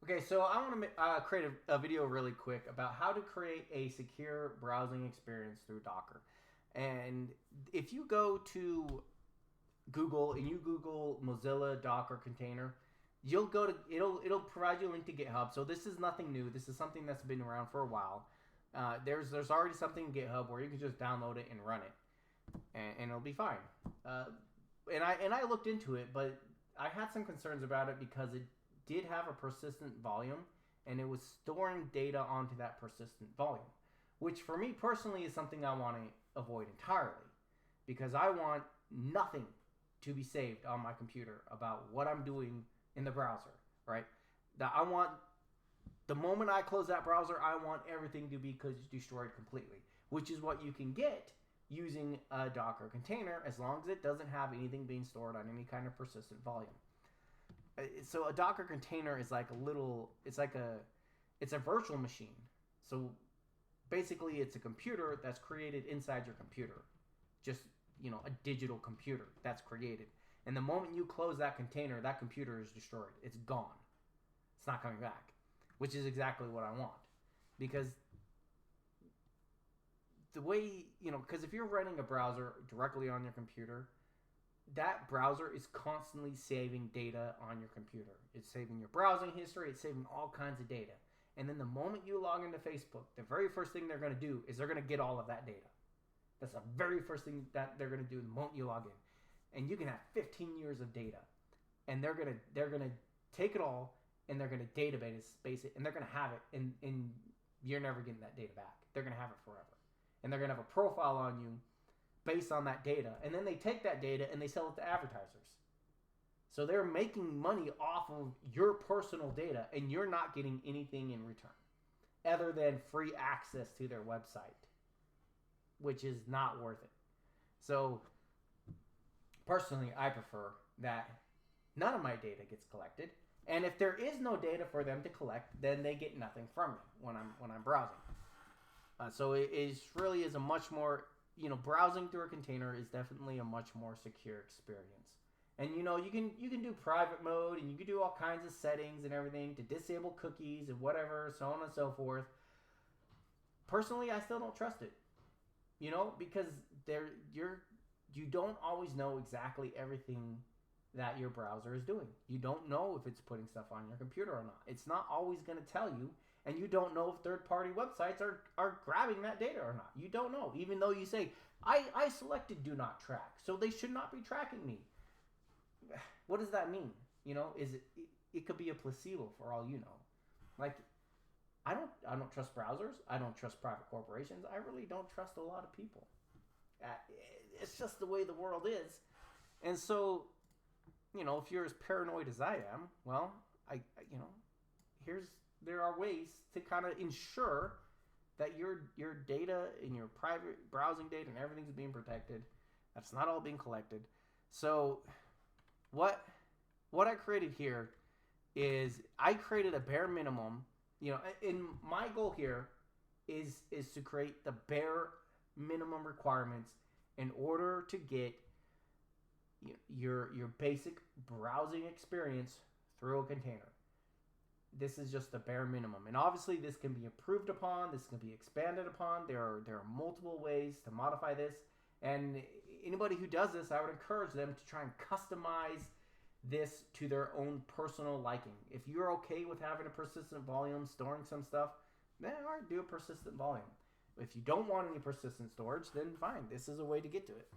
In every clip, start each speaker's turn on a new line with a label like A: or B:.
A: Okay, so I want to create a video really quick about how to create a secure browsing experience through Docker. And if you go to Google and you Google Mozilla Docker container, you'll go to it'll provide you a link to GitHub. So this is nothing new. This is something that's been around for a while. There's already something in GitHub where you can just download it and run it, and it'll be fine. Uh, and I looked into it, but I had some concerns about it because it did have a persistent volume, and it was storing data onto that persistent volume, which for me personally is something I want to avoid entirely, because I want nothing to be saved on my computer about what I'm doing in the browser, right? That I want the moment I close that browser, I want everything to be destroyed completely, which is what you can get using a Docker container as long as it doesn't have anything being stored on any kind of persistent volume. So a Docker container is like a little, it's a virtual machine. So basically it's a computer that's created inside your computer. Just, a digital computer that's created. And the moment you close that container, that computer is destroyed. It's gone. It's not coming back, which is exactly what I want. Because the way, because if you're running a browser directly on your computer, that browser is constantly saving data on your computer. It's saving your browsing history, it's saving all kinds of data. And then the moment you log into Facebook, the very first thing they're going to do is they're going to get all of that data. That's the very first thing that they're going to do the moment you log in. And you can have 15 years of data. And they're going to take it all and they're going to database it and they're going to have it and you're never getting that data back. They're going to have it forever. And they're going to have a profile on you based on that data. And then they take that data and they sell it to advertisers. So they're making money off of your personal data and you're not getting anything in return other than free access to their website, which is not worth it. So personally, I prefer that none of my data gets collected. And if there is no data for them to collect, then they get nothing from me when I'm browsing. So it really is a much more, browsing through a container is definitely a much more secure experience. And you can do private mode and you can do all kinds of settings and everything to disable cookies and whatever, so on and so forth. Personally, I still don't trust it. Because you don't always know exactly everything that your browser is doing. You don't know if it's putting stuff on your computer or not. It's not always going to tell you, and you don't know if third-party websites are grabbing that data or not. You don't know, even though you say, I selected do not track, so they should not be tracking me. What does that mean? It could be a placebo for all you know. Like, I don't trust browsers. I don't trust private corporations. I really don't trust a lot of people. It's just the way the world is. And so, if you're as paranoid as I am, well, there are ways to kind of ensure that your data and your private browsing data and everything's being protected. That's not all being collected. So what I created here is I created a bare minimum, and my goal here is to create the bare minimum requirements in order to get your basic browsing experience through a container. This is just the bare minimum, and obviously this can be improved upon, this can be expanded upon. There are multiple ways to modify this, and anybody who does this, I would encourage them to try and customize this to their own personal liking. If you're okay with having a persistent volume, storing some stuff, then all right, do a persistent volume. If you don't want any persistent storage, then fine, this is a way to get to it.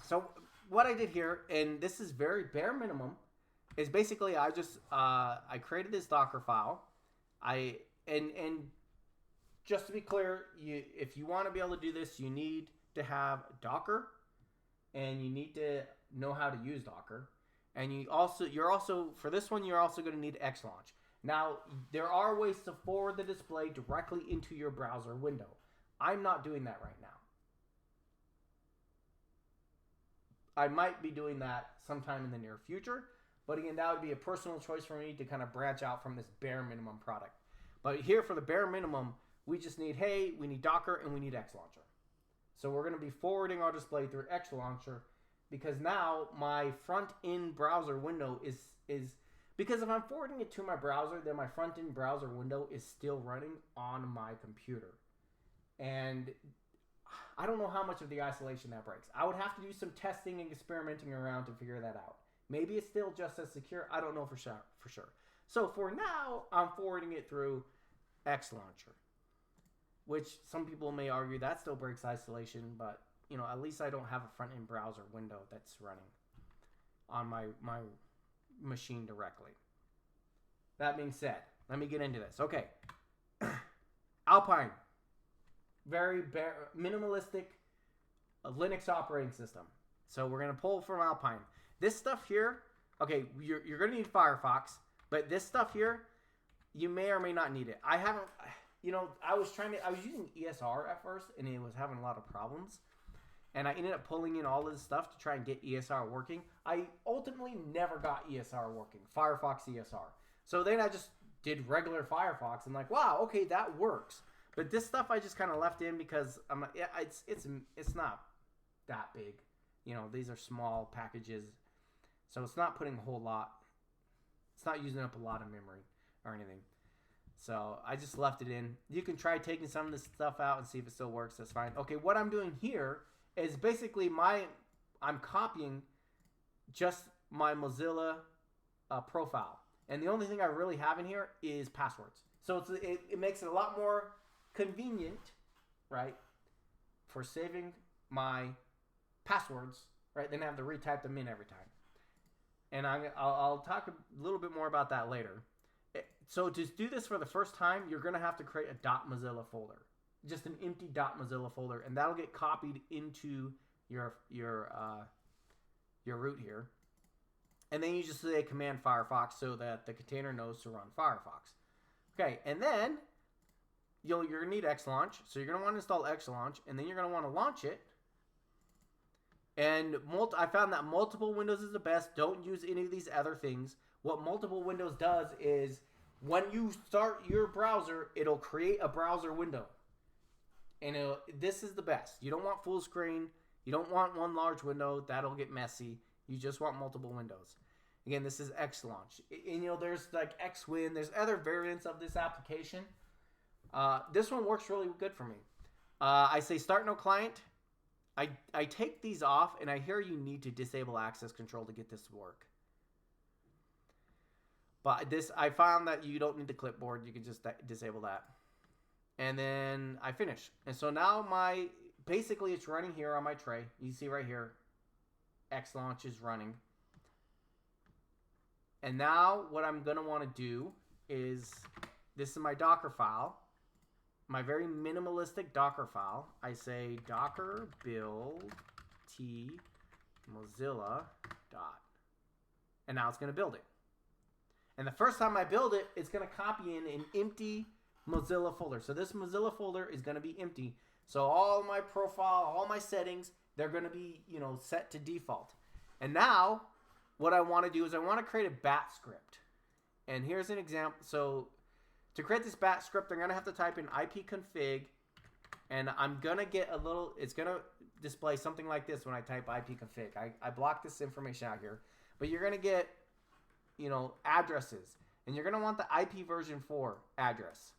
A: So what I did here, and this is very bare minimum, is basically I created this Docker file. And just to be clear, if you want to be able to do this, you need to have Docker, and you need to know how to use Docker, and you're also for this one you're also going to need Xlaunch. Now there are ways to forward the display directly into your browser window. I'm not doing that right now. I might be doing that sometime in the near future, but again, that would be a personal choice for me to kind of branch out from this bare minimum product. But here for the bare minimum, we just need, we need Docker and we need Xlauncher. So we're going to be forwarding our display through Xlauncher because now my front-end browser window is Because if I'm forwarding it to my browser, then my front-end browser window is still running on my computer. And I don't know how much of the isolation that breaks. I would have to do some testing and experimenting around to figure that out. Maybe it's still just as secure. I don't know for sure. So for now, I'm forwarding it through X Launcher, which some people may argue that still breaks isolation, but at least I don't have a front-end browser window that's running on my machine directly. That being said, let me get into this. Okay. Alpine. Very minimalistic Linux operating system. So we're going to pull from Alpine. This stuff here, okay, you're going to need Firefox, but this stuff here, you may or may not need it. I haven't, I was using ESR at first, and it was having a lot of problems. And I ended up pulling in all of this stuff to try and get ESR working. I ultimately never got ESR working, Firefox ESR. So then I just did regular Firefox and like, wow, okay, that works. But this stuff I just kind of left in because it's not that big. These are small packages. So it's not putting a whole lot. It's not using up a lot of memory or anything. So I just left it in. You can try taking some of this stuff out and see if it still works. That's fine. Okay, what I'm doing here is basically I'm copying just my Mozilla profile. And the only thing I really have in here is passwords. So it makes it a lot more convenient, right, for saving my passwords, right, than have to retype them in every time. And I'll talk a little bit more about that later. So to do this for the first time, you're going to have to create a .mozilla folder. Just an empty .mozilla folder, and that'll get copied into your root here. And then you just say command Firefox so that the container knows to run Firefox. Okay, and then you're going to need Xlaunch. So you're going to want to install Xlaunch, and then you're going to want to launch it. And I found that multiple windows is the best. Don't use any of these other things. What multiple windows does is when you start your browser, it'll create a browser window. And this is the best. You don't want full screen. You don't want one large window. That'll get messy. You just want multiple windows. Again, this is Xlaunch. And there's like Xwin. There's other variants of this application. This one works really good for me. I say start no client. I take these off, and I hear you need to disable access control to get this to work. But I found that you don't need the clipboard. You can just disable that. And then I finish. And so now basically it's running here on my tray. You see right here, Xlaunch is running. And now what I'm going to want to do is, this is my Docker file. My very minimalistic Docker file. I say docker build t mozilla dot. And now it's going to build it. And the first time I build it, it's going to copy in an empty Mozilla folder. So this Mozilla folder is going to be empty. So all my profile, all my settings, they're going to be, set to default. And now what I want to do is I want to create a bat script. And here's an example. So to create this bat script, I'm going to have to type in ipconfig, and I'm going to get it's going to display something like this when I type ipconfig. I blocked this information out here, but you're going to get, addresses, and you're going to want the IP version 4 address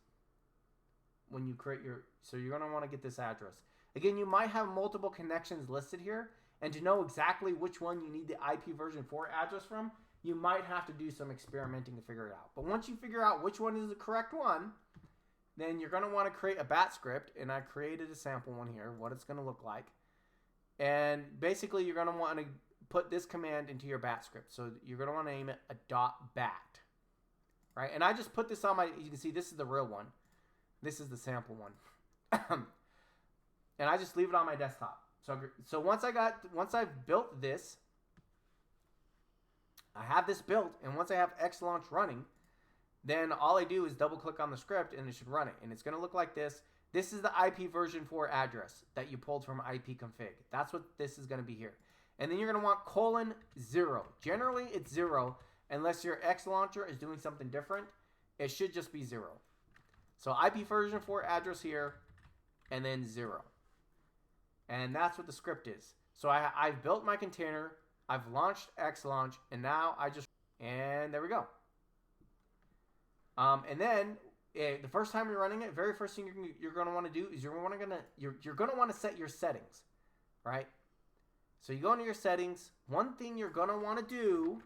A: when you create so you're going to want to get this address. Again, you might have multiple connections listed here, and to know exactly which one you need the IP version 4 address from, you might have to do some experimenting to figure it out. But once you figure out which one is the correct one, then you're going to want to create a bat script. And I created a sample one here, what it's going to look like. And basically, you're going to want to put this command into your bat script. So you're going to want to name it a .bat. Right? And I just put this on you can see this is the real one. This is the sample one. And I just leave it on my desktop. So once I've built this, I have this built, and once I have Xlaunch running, then all I do is double click on the script and it should run it. And it's going to look like this. This is the IP version 4 address that you pulled from ipconfig. That's what this is going to be here. And then you're going to want :0. Generally, it's 0 unless your Xlauncher is doing something different. It should just be 0. So IP version 4 address here, and then 0. And that's what the script is. So I've built my container. I've launched Xlaunch, and now and there we go. And then the first time you're running it, very first thing you're going to want to do is you're going to want to set your settings, right? So you go into your settings. One thing you're going to want to do,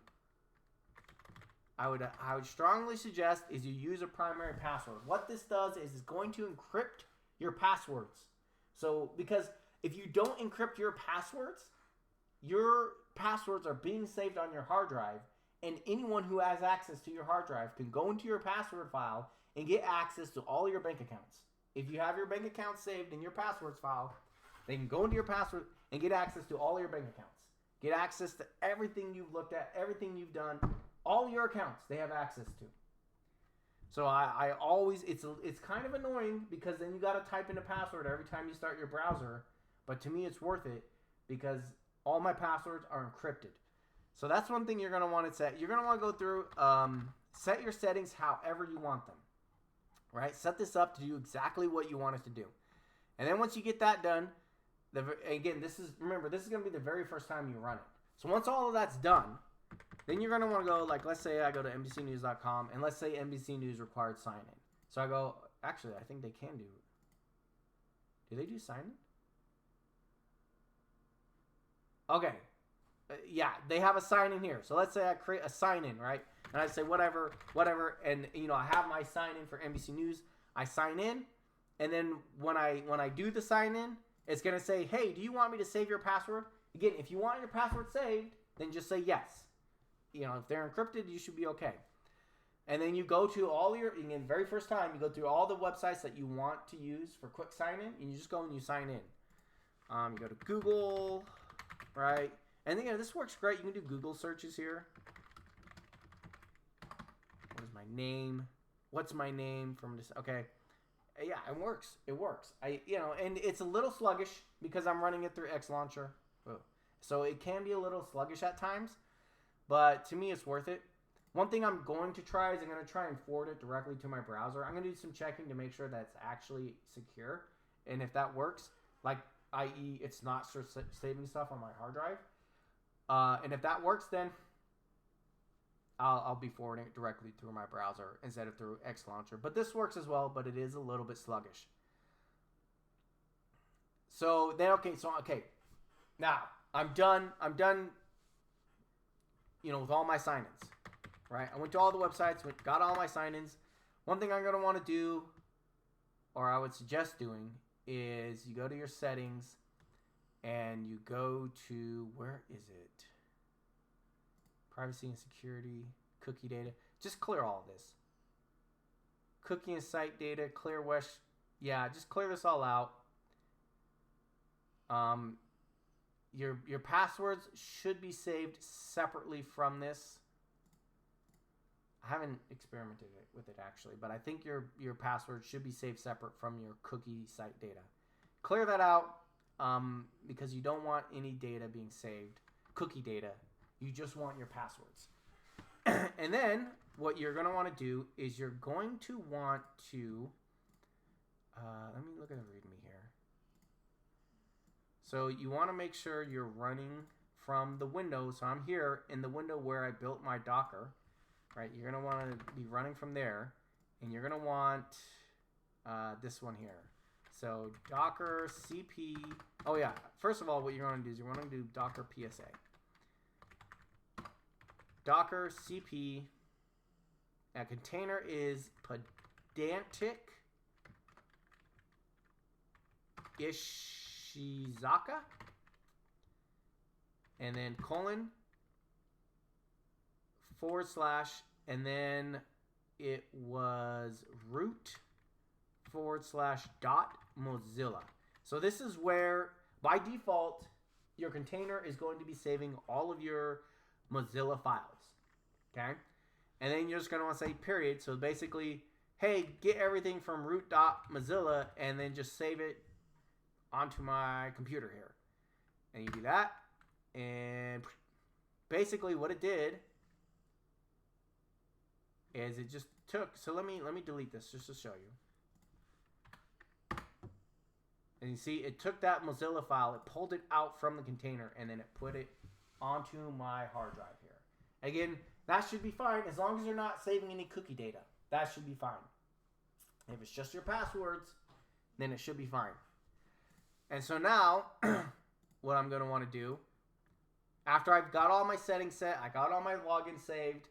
A: I would strongly suggest, is you use a primary password. What this does is it's going to encrypt your passwords. So because if you don't encrypt your passwords are being saved on your hard drive, and anyone who has access to your hard drive can go into your password file and get access to all your bank accounts. If you have your bank account saved in your passwords file, they can go into your password and get access to all your bank accounts. Get access to everything you've looked at, everything you've done, all your accounts they have access to. So I always, it's kind of annoying because then you got to type in a password every time you start your browser. But to me, it's worth it because all my passwords are encrypted. So that's one thing you're going to want to set. You're going to want to go through, set your settings however you want them, right? Set this up to do exactly what you want it to do. And then once you get that done, again, remember, this is going to be the very first time you run it. So once all of that's done, then you're going to want to go, like, let's say I go to NBCnews.com, and let's say NBC News required sign-in. So I go, actually, I think they can do they do sign-in? Okay. Yeah, they have a sign-in here. So let's say I create a sign-in, right? And I say whatever, and, I have my sign-in for NBC News. I sign in, and then when I do the sign-in, it's going to say, hey, do you want me to save your password? Again, if you want your password saved, then just say yes. If they're encrypted, you should be okay. And then you go to again, very first time, you go through all the websites that you want to use for quick sign-in, and you just go and you sign in. You go to Google, right? And this works great. You can do Google searches here. What is my name? What's my name from this? Okay. Yeah, it works. It works. And it's a little sluggish because I'm running it through X Launcher. So it can be a little sluggish at times. But to me, it's worth it. One thing I'm going to try is I'm going to try and forward it directly to my browser. I'm going to do some checking to make sure that it's actually secure. And if that works, like, i.e. it's not saving stuff on my hard drive. And if that works, then I'll be forwarding it directly through my browser instead of through X Launcher. But this works as well, but it is a little bit sluggish. So then, okay. Now, I'm done, with all my sign-ins, right? I went to all the websites, got all my sign-ins. One thing I'm going to want to do, or I would suggest doing, is you go to your settings and you go to, where is it? Privacy and security, cookie data. Just clear all of this. Cookie and site data, clear West. Yeah, just clear this all out. Your passwords should be saved separately from this. I haven't experimented with it actually, but I think your password should be saved separate from your cookie site data. Clear that out because you don't want any data being saved, cookie data. You just want your passwords. And then what you're going to want to do is you're going to want to, let me look at the README here. So you want to make sure you're running from the window. So I'm here in the window where I built my Docker, right? You're going to want to be running from there, and you're going to want this one here. So Docker CP. Oh yeah. First of all, what you're going to do is you're going to do Docker PSA. Docker CP. Now container is pedantic Ishizaka, and then colon / and then it was root / .mozilla. So this is where by default your container is going to be saving all of your Mozilla files. Okay, and then you're just going to want to say period. So basically, hey, get everything from root.mozilla and then just save it onto my computer here. And you do that, and basically what it did is it just took, so let me delete this just to show you. And you see it took that Mozilla file, it pulled it out from the container, and then it put it onto my hard drive here. Again, That should be fine as long as you're not saving any cookie data. That should be fine. If it's just your passwords, then it should be fine. And so now, what I'm going to want to do, after I've got all my settings set, I got all my login saved,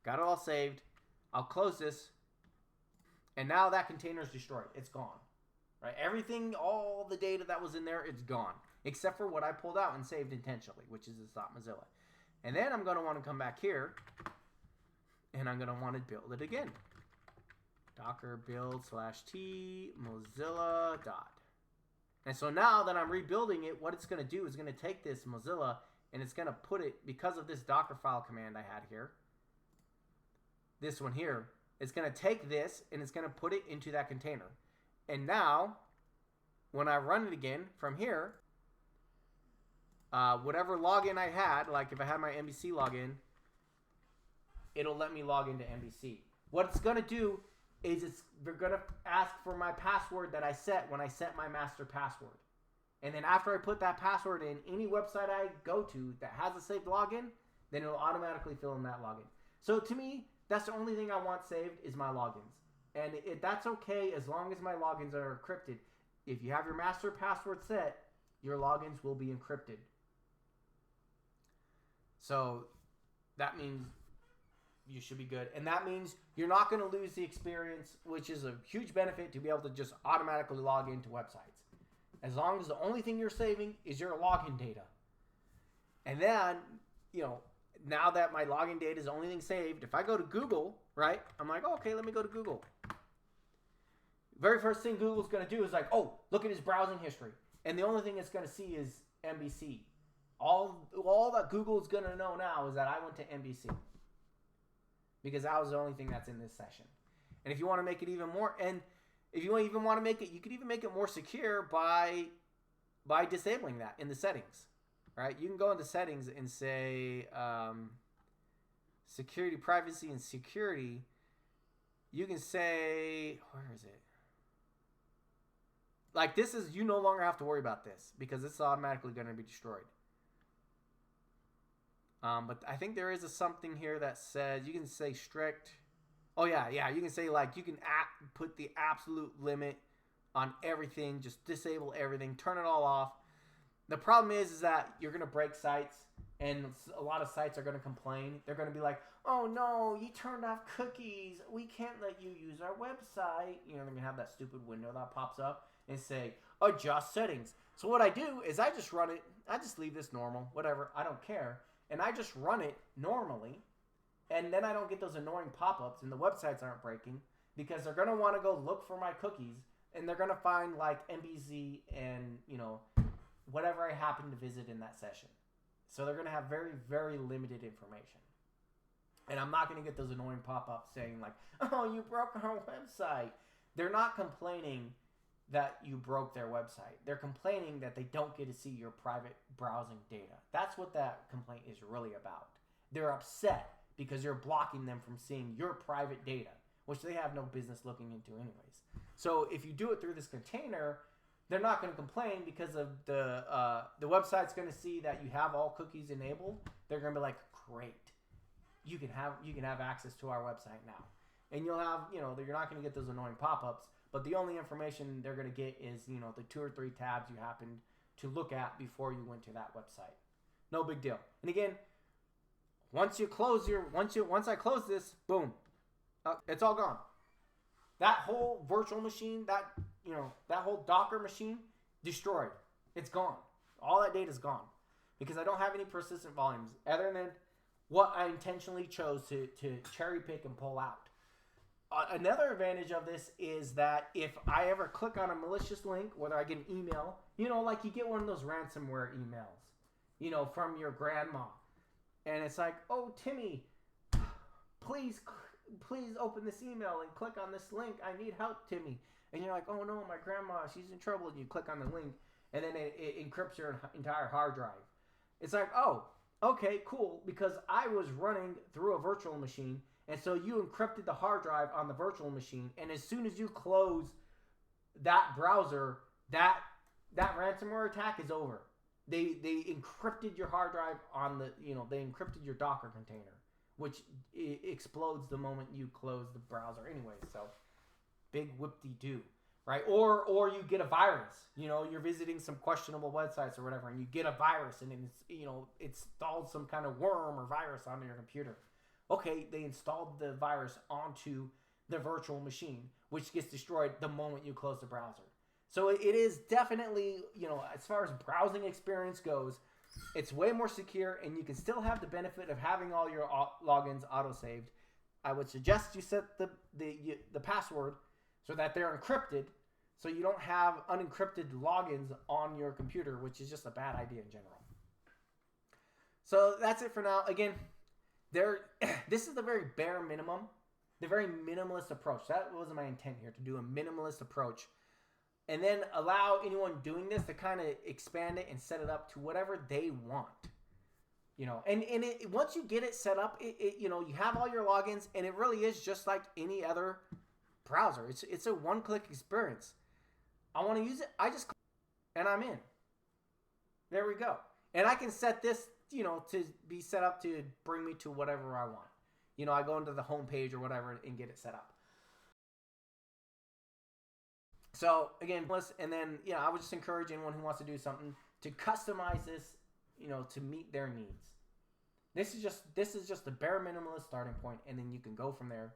A: got it all saved, I'll close this, and now that container is destroyed. It's gone. Right? Everything, all the data that was in there, it's gone. Except for what I pulled out and saved intentionally, which is this .mozilla. And then I'm going to want to come back here, and I'm going to want to build it again. Docker build /t Mozilla dot. And so now that I'm rebuilding it, what it's going to do is going to take this Mozilla and it's going to put it, because of this Docker file command I had here, this one here, it's going to take this and it's going to put it into that container. And now, when I run it again from here, whatever login I had, like if I had my MVC login, it'll let me log into MVC. What it's going to do is they're going to ask for my password that I set when I set my master password. And then after I put that password in, any website I go to that has a saved login, then it'll automatically fill in that login. So to me, that's the only thing I want saved is my logins. And that's okay as long as my logins are encrypted. If you have your master password set, your logins will be encrypted. So that means you should be good. And that means you're not going to lose the experience, which is a huge benefit to be able to just automatically log into websites. As long as the only thing you're saving is your login data. And then, now that my login data is the only thing saved, if I go to Google, right, I'm like, oh, okay, let me go to Google. Very first thing Google's going to do is like, oh, look at his browsing history. And the only thing it's going to see is MVC. All that Google's going to know now is that I went to MVC. Because that was the only thing that's in this session. And if you want to make it even more, and if you even want to make it, you could even make it more secure by disabling that in the settings. Right? You can go into settings and say security, privacy, and security. You can say, where is it? Like this is, you no longer have to worry about this because it's automatically going to be destroyed. But I think there is something here that says you can say strict. Oh yeah. You can say like you can put the absolute limit on everything. Just disable everything. Turn it all off. The problem is that you're going to break sites, and a lot of sites are going to complain. They're going to be like, oh no, you turned off cookies. We can't let you use our website. They're going to have that stupid window that pops up and say, adjust settings. So what I do is I just run it. I just leave this normal, whatever. I don't care. And I just run it normally. And then I don't get those annoying pop-ups and the websites aren't breaking because they're going to want to go look for my cookies and they're going to find like MBZ and, whatever I happen to visit in that session. So they're going to have very, very limited information. And I'm not going to get those annoying pop-ups saying like, oh, you broke our website. They're not complaining that you broke their website. They're complaining that they don't get to see your private browsing data. That's what that complaint is really about. They're upset because you're blocking them from seeing your private data, which they have no business looking into anyways. So if you do it through this container, they're not going to complain because of the website's going to see that you have all cookies enabled. They're going to be like, great, you can have access to our website now, and you'll have you're not going to get those annoying pop-ups. But the only information they're going to get is the 2 or 3 tabs you happened to look at before you went to that website. No big deal. And again, once I close this, boom, it's all gone. That whole virtual machine, that whole Docker machine, destroyed. It's gone. All that data is gone because I don't have any persistent volumes other than what I intentionally chose to cherry pick and pull out. Another advantage of this is that if I ever click on a malicious link, whether I get an email, like you get one of those ransomware emails, from your grandma, and it's like, oh, Timmy, please open this email and click on this link. I need help, Timmy. And you're like, oh no, my grandma, she's in trouble. And you click on the link, and then it encrypts your entire hard drive. It's like, oh, okay, cool, because I was running through a virtual machine. And so you encrypted the hard drive on the virtual machine, and as soon as you close that browser, that ransomware attack is over. They encrypted your hard drive on they encrypted your Docker container. which explodes the moment you close the browser anyway. So big whoop-de-doo, right? Or you get a virus. You know, you're visiting some questionable websites or whatever, and you get a virus, and it's, you know, it's installed some kind of worm or virus onto your computer. Okay, they installed the virus onto the virtual machine, which gets destroyed the moment you close the browser. So it is definitely, you know, as far as browsing experience goes, it's way more secure, and you can still have the benefit of having all your logins auto-saved. I would suggest you set the password so that they're encrypted, so you don't have unencrypted logins on your computer, which is just a bad idea in general. So that's it for now. Again, this is the very bare minimum, the very minimalist approach. That was my intent here, to do a minimalist approach, and then allow anyone doing this to kind of expand it and set it up to whatever they want. You know, and once you get it set up, you know, you have all your logins, and it really is just like any other browser. It's a one-click experience. I want to use it, I just click, and I'm in. There we go. And I can set this, you know, to be set up to bring me to whatever I want. You know, I go into the home page or whatever and get it set up. So again, and then, you know, I would just encourage anyone who wants to do something to customize this, you know, to meet their needs. This is just the bare minimalist starting point, and then you can go from there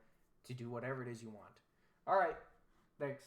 A: to do whatever it is you want. All right, thanks.